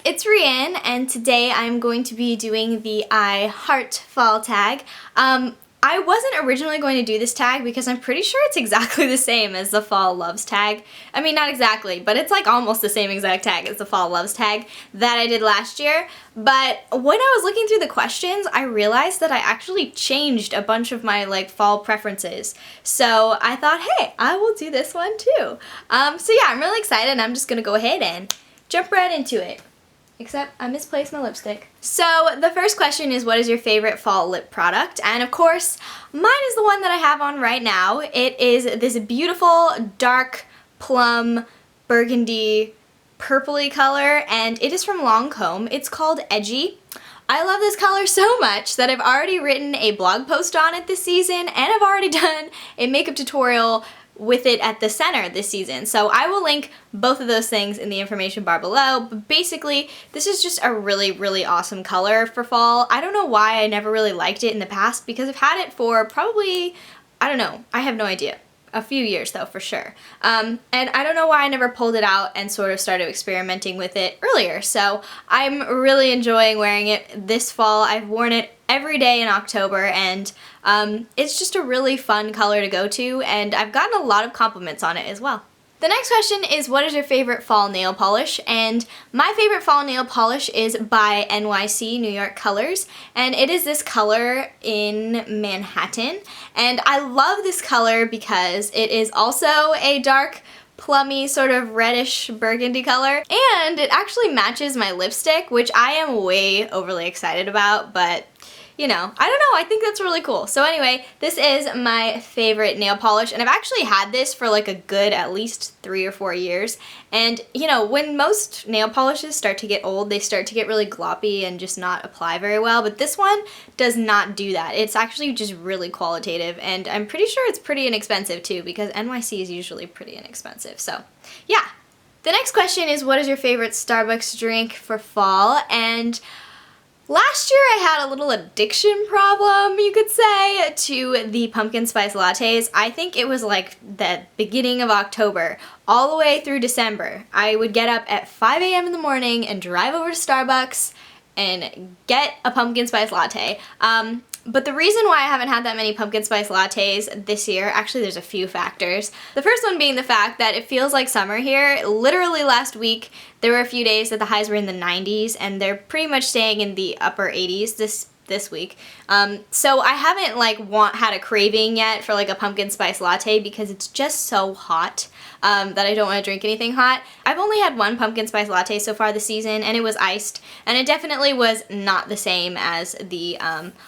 it's Rianne, and today I'm going to be doing the I Heart Fall tag. I wasn't originally going to do this tag because I'm pretty sure it's exactly the same as the Fall Loves tag. I mean, not exactly, but it's like almost the same exact tag as the Fall Loves tag that I did last year. But when I was looking through the questions, I realized that I actually changed a bunch of my fall preferences. So I thought, hey, I will do this one too. So yeah, I'm really excited, and I'm just gonna go ahead and jump right into it. Except I misplaced my lipstick. So the first question is, what is your favorite fall lip product? And of course, mine is the one that I have on right now. It is this beautiful dark plum burgundy purpley color, and it is from Lancome. It's called Edgy. I love this color so much that I've already written a blog post on it this season, and I've already done a makeup tutorial with it at the center this season. So I will link both of those things in the information bar below, but basically this is just a really, really awesome color for fall. I don't know why I never really liked it in the past, because I've had it for probably, I don't know, I have no idea. A few years though, for sure. And I don't know why I never pulled it out and sort of started experimenting with it earlier. So I'm really enjoying wearing it this fall. I've worn it every day in October, and it's just a really fun color to go to, and I've gotten a lot of compliments on it as well. The next question is, what is your favorite fall nail polish? And my favorite fall nail polish is by NYC New York Colors, and it is this color in Manhattan. And I love this color because it is also a dark, plummy, sort of reddish burgundy color, and it actually matches my lipstick, which I am way overly excited about, but you know, I don't know, I think that's really cool. So anyway, this is my favorite nail polish, and I've actually had this for like a good at least 3 or 4 years. And you know, when most nail polishes start to get old, they start to get really gloppy and just not apply very well, but this one does not do that. It's actually just really qualitative, and I'm pretty sure it's pretty inexpensive too, because NYC is usually pretty inexpensive. So yeah. The next question is, what is your favorite Starbucks drink for fall? And last year I had a little addiction problem, you could say, to the pumpkin spice lattes. I think it was like the beginning of October all the way through December. I would get up at 5 a.m. in the morning and drive over to Starbucks and get a pumpkin spice latte. But the reason why I haven't had that many pumpkin spice lattes this year, actually there's a few factors. The first one being the fact that it feels like summer here. Literally last week, there were a few days that the highs were in the 90s, and they're pretty much staying in the upper 80s this week. So I haven't had a craving yet for like a pumpkin spice latte, because it's just so hot that I don't want to drink anything hot. I've only had one pumpkin spice latte so far this season, and it was iced, and it definitely was not the same as the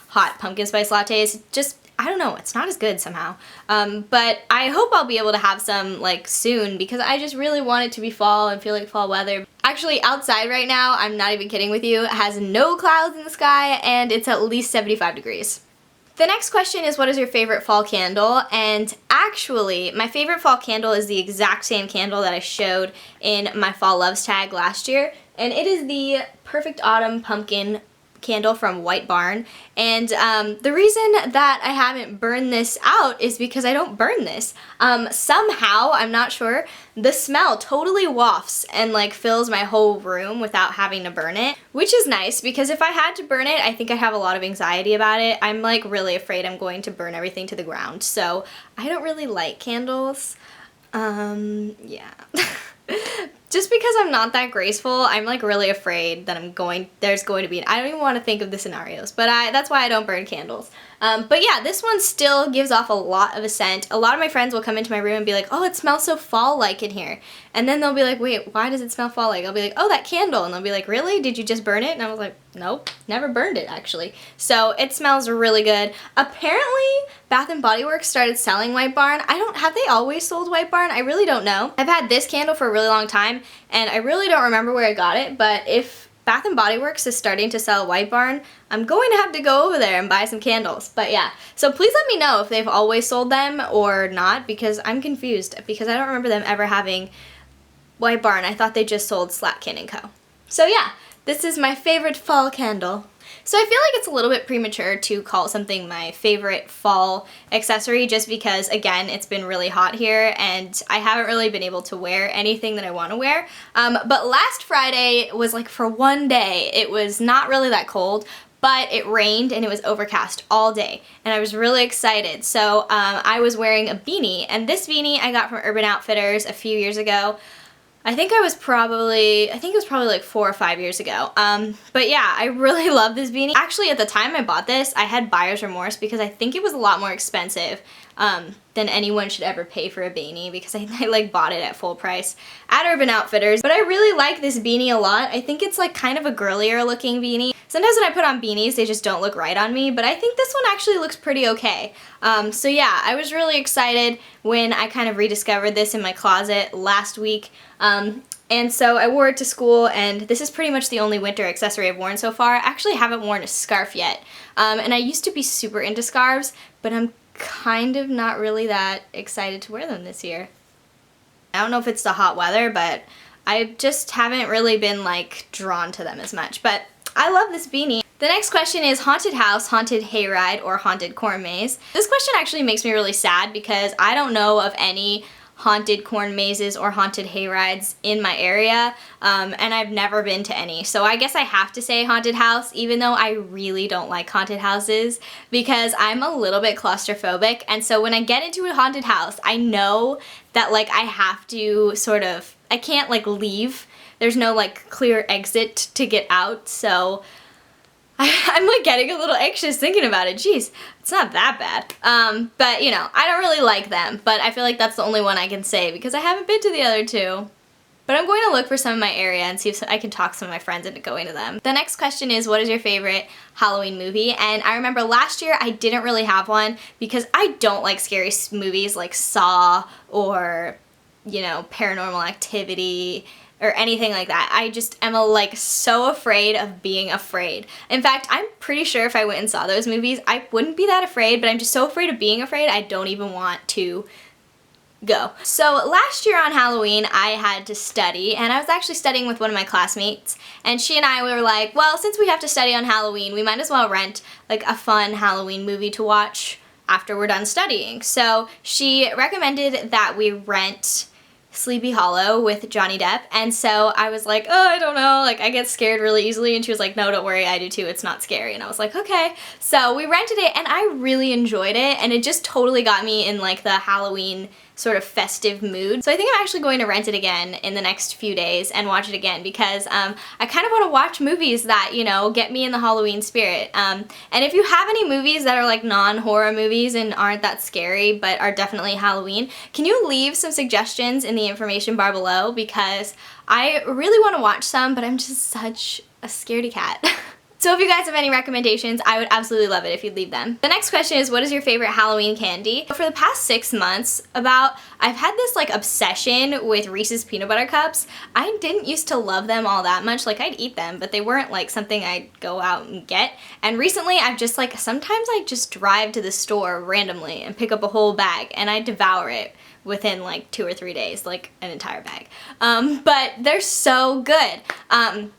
hot pumpkin spice lattes. Just, I don't know, it's not as good somehow. But I hope I'll be able to have some soon, because I just really want it to be fall and feel like fall weather. Actually, outside right now, I'm not even kidding with you, it has no clouds in the sky, and it's at least 75 degrees. The next question is, what is your favorite fall candle? And actually, my favorite fall candle is the exact same candle that I showed in my Fall Loves tag last year, and it is the Perfect Autumn Pumpkin candle from White Barn. And the reason that I haven't burned this out is because I don't burn this. Somehow, I'm not sure, the smell totally wafts and fills my whole room without having to burn it, which is nice, because if I had to burn it, I think I'd have a lot of anxiety about it. I'm really afraid I'm going to burn everything to the ground, so I don't really like candles. Yeah. Just because I'm not that graceful, I'm really afraid that there's going to be, I don't even want to think of the scenarios, but that's why I don't burn candles. But yeah, this one still gives off a lot of a scent. A lot of my friends will come into my room and be like, oh, it smells so fall-like in here. And then they'll be like, wait, why does it smell fall-like? I'll be like, oh, that candle. And they'll be like, really? Did you just burn it? And I was like, nope, never burned it, actually. So it smells really good. Apparently, Bath & Body Works started selling White Barn. Have they always sold White Barn? I really don't know. I've had this candle for a really long time, and I really don't remember where I got it, but if Bath & Body Works is starting to sell White Barn, I'm going to have to go over there and buy some candles. But yeah, so please let me know if they've always sold them or not, because I'm confused, because I don't remember them ever having White Barn. I thought they just sold Slatkin & Co. So yeah, this is my favorite fall candle. So I feel like it's a little bit premature to call something my favorite fall accessory just because, again, it's been really hot here and I haven't really been able to wear anything that I want to wear. But last Friday was like for one day, it was not really that cold, but it rained and it was overcast all day and I was really excited. So I was wearing a beanie, and this beanie I got from Urban Outfitters a few years ago. I think it was probably like 4 or 5 years ago. But yeah, I really love this beanie. Actually, at the time I bought this, I had buyer's remorse because I think it was a lot more expensive than anyone should ever pay for a beanie, because I like bought it at full price at Urban Outfitters. But I really like this beanie a lot. I think it's like kind of a girlier looking beanie. Sometimes when I put on beanies, they just don't look right on me, but I think this one actually looks pretty okay. So yeah, I was really excited when I kind of rediscovered this in my closet last week. And so I wore it to school, and this is pretty much the only winter accessory I've worn so far. I actually haven't worn a scarf yet. And I used to be super into scarves, but I'm kind of not really that excited to wear them this year. I don't know if it's the hot weather, but I just haven't really been like drawn to them as much. But I love this beanie. The next question is haunted house, haunted hayride, or haunted corn maze. This question actually makes me really sad because I don't know of any haunted corn mazes or haunted hayrides in my area, and I've never been to any. So I guess I have to say haunted house, even though I really don't like haunted houses because I'm a little bit claustrophobic, and so when I get into a haunted house, I know that like I have to I can't like leave. There's no like clear exit to get out, so I'm like getting a little anxious thinking about it. Jeez, it's not that bad. But you know, I don't really like them, but I feel like that's the only one I can say because I haven't been to the other two. But I'm going to look for some in my area and see if I can talk some of my friends into going to them. The next question is, what is your favorite Halloween movie? And I remember last year I didn't really have one because I don't like scary movies like Saw or, you know, Paranormal Activity or anything like that. I just am like so afraid of being afraid. In fact, I'm pretty sure if I went and saw those movies, I wouldn't be that afraid, but I'm just so afraid of being afraid, I don't even want to go. So last year on Halloween, I had to study, and I was actually studying with one of my classmates, and she and I were like, well, since we have to study on Halloween, we might as well rent like a fun Halloween movie to watch after we're done studying. So she recommended that we rent Sleepy Hollow with Johnny Depp, and so I was like, oh, I don't know, like I get scared really easily, and she was like, no, don't worry, I do too, it's not scary. And I was like, okay. So we rented it, and I really enjoyed it, and it just totally got me in like the Halloween sort of festive mood. So I think I'm actually going to rent it again in the next few days and watch it again because I kind of want to watch movies that, you know, get me in the Halloween spirit. And if you have any movies that are like non-horror movies and aren't that scary but are definitely Halloween, can you leave some suggestions in the information bar below, because I really want to watch some, but I'm just such a scaredy cat. So if you guys have any recommendations, I would absolutely love it if you'd leave them. The next question is, what is your favorite Halloween candy? For the past 6 months, I've had this like obsession with Reese's peanut butter cups. I didn't used to love them all that much. Like I'd eat them, but they weren't like something I'd go out and get. And recently I've just like, sometimes I just drive to the store randomly and pick up a whole bag and I devour it within like 2 or 3 days, like an entire bag. But they're so good.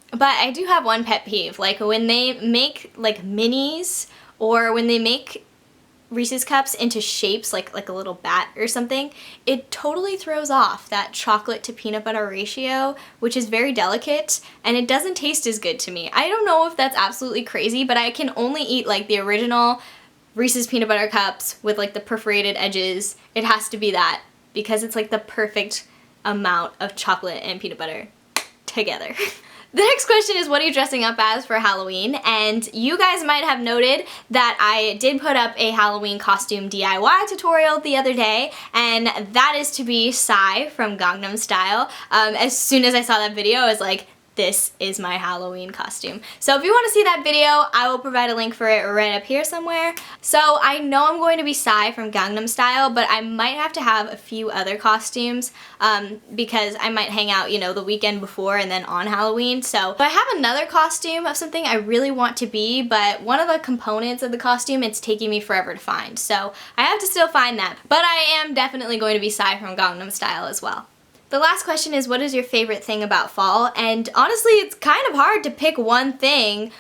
But I do have one pet peeve, like when they make like minis or when they make Reese's cups into shapes like a little bat or something, it totally throws off that chocolate to peanut butter ratio, which is very delicate, and it doesn't taste as good to me. I don't know if that's absolutely crazy, but I can only eat like the original Reese's peanut butter cups with like the perforated edges. It has to be that, because it's like the perfect amount of chocolate and peanut butter together. The next question is, what are you dressing up as for Halloween? And you guys might have noted that I did put up a Halloween costume DIY tutorial the other day, and that is to be Psy from Gangnam Style. As soon as I saw that video, I was like, this is my Halloween costume. So if you want to see that video, I will provide a link for it right up here somewhere. So I know I'm going to be Psy from Gangnam Style, but I might have to have a few other costumes because I might hang out, you know, the weekend before and then on Halloween. So I have another costume of something I really want to be, but one of the components of the costume, it's taking me forever to find. So I have to still find that. But I am definitely going to be Psy from Gangnam Style as well. The last question is, what is your favorite thing about fall? And honestly, it's kind of hard to pick one thing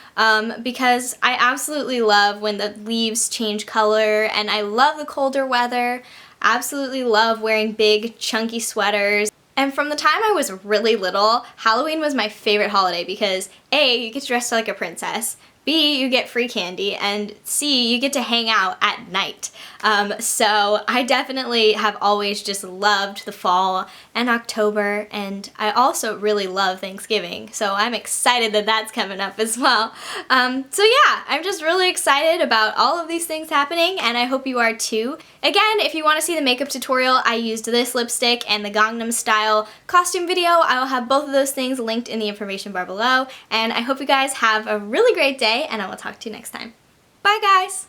because I absolutely love when the leaves change color, and I love the colder weather. Absolutely love wearing big chunky sweaters. And from the time I was really little, Halloween was my favorite holiday because A, you get to dress like a princess, B, you get free candy, and C, you get to hang out at night. So I definitely have always just loved the fall and October, and I also really love Thanksgiving, so I'm excited that that's coming up as well. So yeah, I'm just really excited about all of these things happening, and I hope you are too. Again, if you want to see the makeup tutorial, I used this lipstick and the Gangnam Style costume video. I will have both of those things linked in the information bar below, and I hope you guys have a really great day, and I will talk to you next time. Bye guys!